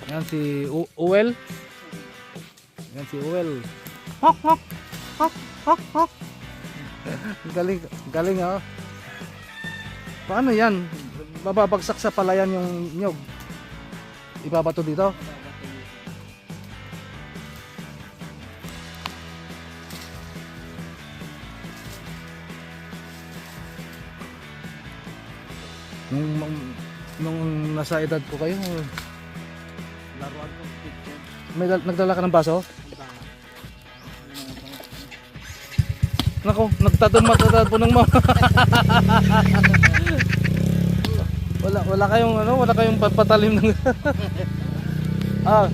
Yan si Uwel. Yan si Uwel. Hok hok. Hok hok hok. Galing, galing oh. Paano yan? Bababagsak sa palayan yung nyog. Ibabato dito. Nung nasa edad ko kayo, Laruan ko picture. may nagdala ka ng baso? Nako, nagtadon-matadad po ng mga wala kayong ano, wala kayong patalim ng ah.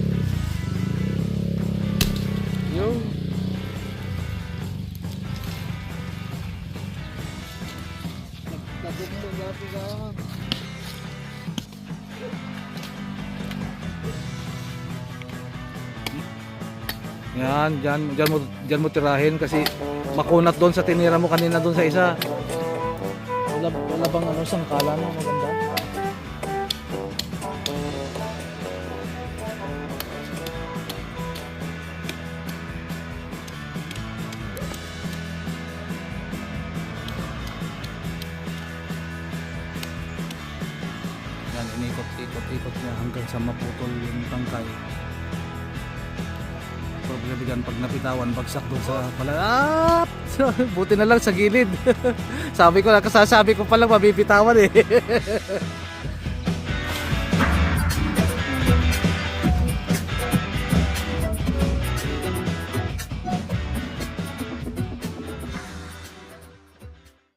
Yung Nagtagod mo dati ka. yan, dyan mo tirahin kasi makunat doon sa tinira mo kanina doon sa isa. Wala bang ano, sangkala mo maganda? Yan, inikot-ikot niya hanggang sa maputol yung tangkay. Problema pag napitawan, bagsak doon sa pala. Buti na lang sa gilid. Sabi ko, kasasabi ko pa lang mabibitawan eh.